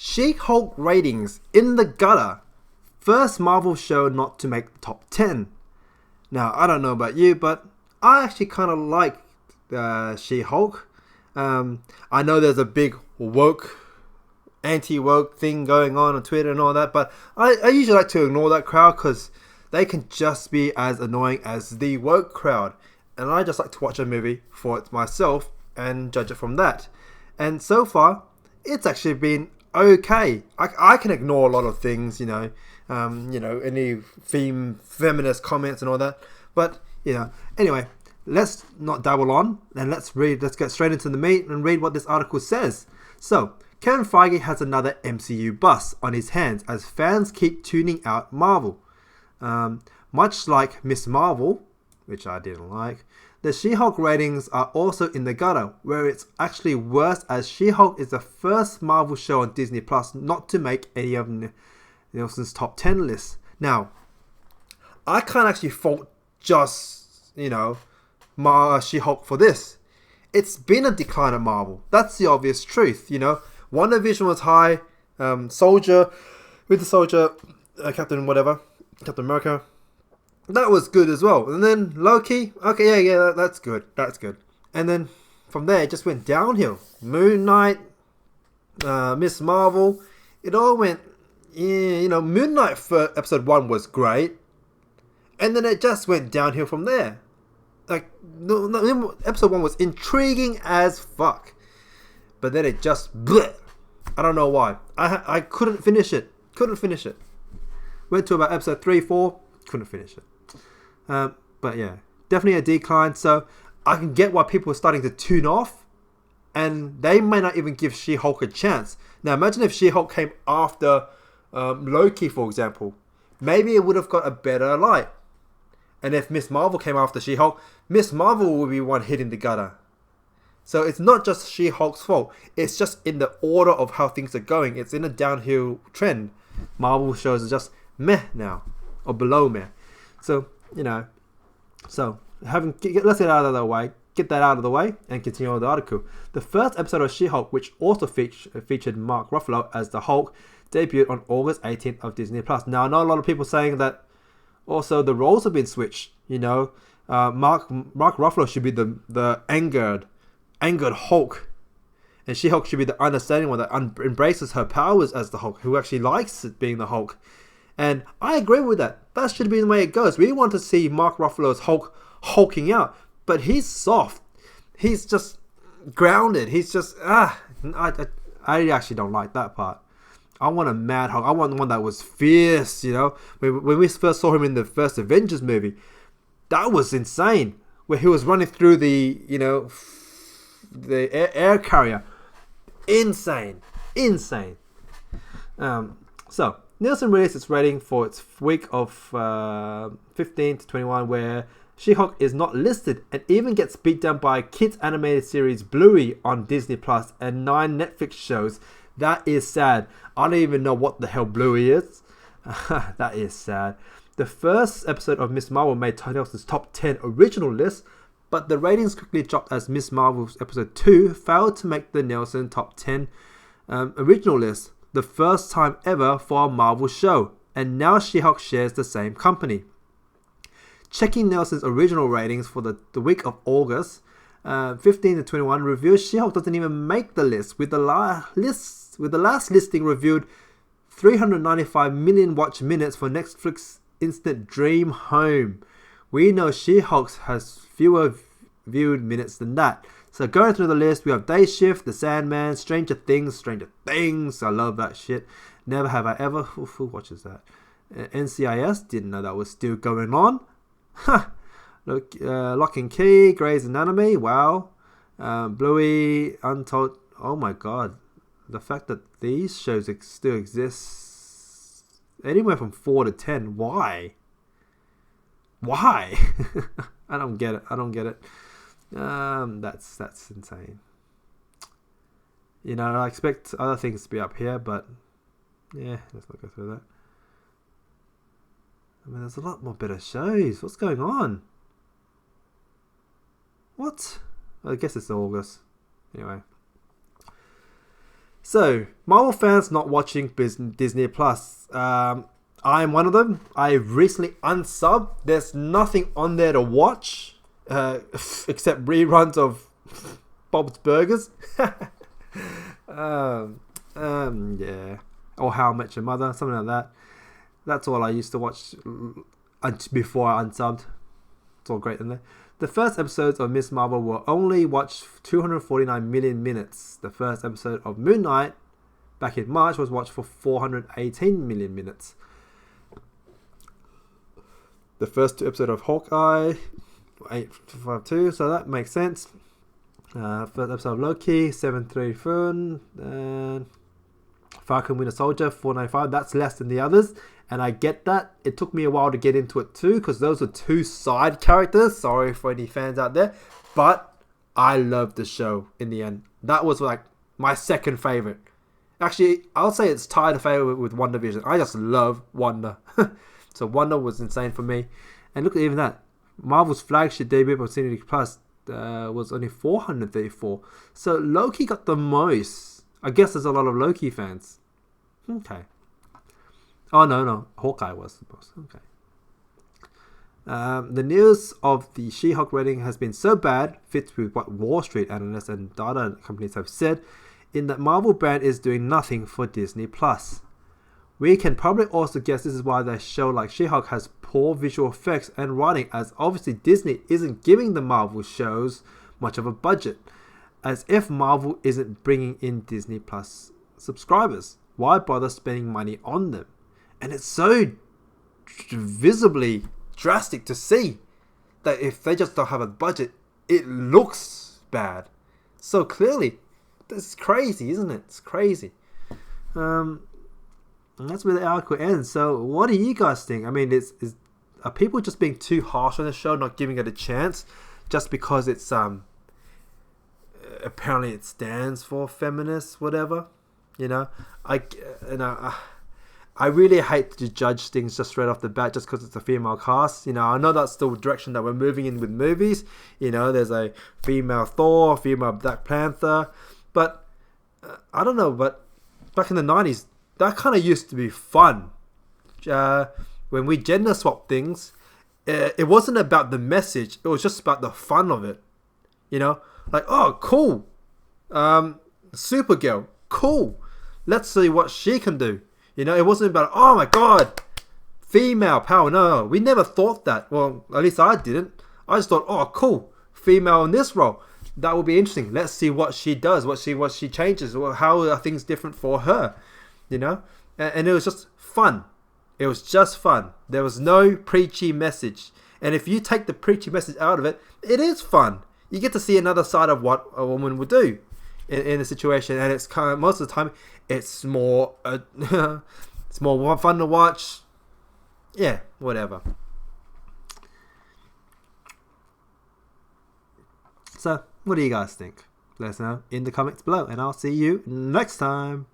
SheHulk Ratings in the gutter. First Marvel show not to make the top 10. Now, I don't know about you, but I actually kind of like She-Hulk. I know there's a big woke, anti-woke thing going on Twitter and all that, but I usually like to ignore that crowd because they can just be as annoying as the woke crowd. And I just like to watch a movie for it myself and judge it from that. And so far, it's actually been okay. I can ignore a lot of things, any feminist comments and all that. But, anyway, let's not dabble on and let's get straight into the meat and read what this article says. So, Kevin Feige has another MCU bust on his hands as fans keep tuning out Marvel. Much like MsMarvel, which I didn't like, the She-Hulk ratings are also in the gutter, where it's actually worse as She-Hulk is the first Marvel show on Disney Plus not to make any of Nielsen's top 10 lists. Now, I can't actually fault just, She-Hulk for this. It's been a decline at Marvel. That's the obvious truth, WandaVision was high, Captain America, that was good as well. And then Loki, okay, yeah, that's good. And then from there, it just went downhill. Moon Knight, MsMarvel, it all went, Moon Knight for episode 1 was great. And then it just went downhill from there. Episode 1 was intriguing as fuck. But then it just, bleh. I don't know why. I couldn't finish it. Went to about episode 3, 4, couldn't finish it. But yeah, definitely a decline. So I can get why people are starting to tune off, and they may not even give She-Hulk a chance. Now imagine if She-Hulk came after Loki, for example. Maybe it would have got a better light. And if MsMarvel came after She-Hulk, MsMarvel would be one hitting the gutter. So it's not just She-Hulk's fault. It's just in the order of how things are going. It's in a downhill trend. Marvel shows are just meh now, or below meh. So, let's get that out of the way and continue on the article. The first episode of She-Hulk, which also featured Mark Ruffalo as the Hulk, debuted on August 18th of Disney Plus. Now, I know a lot of people saying that also the roles have been switched. Mark Ruffalo should be the angered Hulk, and She-Hulk should be the understanding one that embraces her powers as the Hulk, who actually likes it being the Hulk. And I agree with that. That should be the way it goes. We want to see Mark Ruffalo's Hulk hulking out, but he's soft. He's just grounded. He's just I actually don't like that part. I want a mad Hulk. I want one that was fierce. When we first saw him in the first Avengers movie, that was insane. Where he was running through the air carrier, insane. So Nielsen released its rating for its week of 15 to 21, where She-Hulk is not listed and even gets beat down by kids animated series Bluey on Disney Plus and 9 Netflix shows. That is sad. I don't even know what the hell Bluey is. That is sad. The first episode of MsMarvel made Nielsen's top 10 original list, but the ratings quickly dropped as MsMarvel's episode 2 failed to make the Nielsen top 10 original list. The first time ever for a Marvel show, and now She-Hulk shares the same company. Checking Nielsen's original ratings for the week of August 15 to 21 reveals She-Hulk doesn't even make the list, with the last listing reviewed 395 million watch minutes for Netflix instant Dream Home. We know She-Hulk has fewer viewed minutes than that. So going through the list, we have Day Shift, The Sandman, Stranger Things. I love that shit. Never Have I Ever. Who watches that? NCIS, didn't know that was still going on. Look, Lock and Key, Grey's Anatomy, wow. Bluey, Untold. Oh my god. The fact that these shows still exist. Anywhere from 4 to 10. Why? I don't get it. That's insane. I expect other things to be up here, but yeah, let's not go through that. There's a lot more better shows. What's going on? What? I guess it's August. Anyway. So, Marvel fans not watching Disney Plus. I'm one of them. I recently unsubbed. There's nothing on there to watch except reruns of Bob's Burgers. Yeah. Or How I Met Your Mother, something like that. That's all I used to watch before I unsubbed. It's all great in there. The first episodes of MsMarvel were only watched 249 million minutes. The first episode of Moon Knight back in March was watched for 418 million minutes. The first two episodes of Hawkeye, 852, so that makes sense. First episode of Loki, 734, and Falcon Winter Soldier, 495. That's less than the others, and I get that. It took me a while to get into it too, because those are two side characters. Sorry for any fans out there, but I loved the show in the end. That was like my second favorite. Actually, I'll say it's tied a favorite with WandaVision. I just love Wanda. So Wanda was insane for me. And look at even that. Marvel's flagship debut of Disney Plus was only 434. So Loki got the most. I guess there's a lot of Loki fans. Okay. Oh, no. Hawkeye was the most. Okay. The news of the SheHulk rating has been so bad, fits with what Wall Street analysts and data companies have said, in that Marvel brand is doing nothing for Disney Plus. We can probably also guess this is why the show like She-Hulk has poor visual effects and writing, as obviously Disney isn't giving the Marvel shows much of a budget. As if Marvel isn't bringing in Disney Plus subscribers. Why bother spending money on them? And it's so visibly drastic to see that if they just don't have a budget, it looks bad. So clearly, this is crazy, isn't it? It's crazy. And that's where the article ends. So what do you guys think? I mean, are people just being too harsh on the show, not giving it a chance, just because it's apparently it stands for feminist, whatever? You know, I really hate to judge things just straight off the bat just because it's a female cast. You know, I know that's the direction that we're moving in with movies. You know, there's a female Thor, female Black Panther, but I don't know. But back in the 90s, that kind of used to be fun. When we gender swap things, it wasn't about the message. It was just about the fun of it. You know, like, oh, cool. Supergirl, cool. Let's see what she can do. You know, it wasn't about, oh my god, female power. No, we never thought that. Well, at least I didn't. I just thought, oh, cool, female in this role. That would be interesting. Let's see what she does, what she changes, how are things different for her. You know, and it was just fun. It was just fun. There was no preachy message. And if you take the preachy message out of it, it is fun. You get to see another side of what a woman would do in a situation. And it's kind of, most of the time, it's more it's more fun to watch. Yeah, whatever. So, what do you guys think? Let us know in the comments below, and I'll see you next time.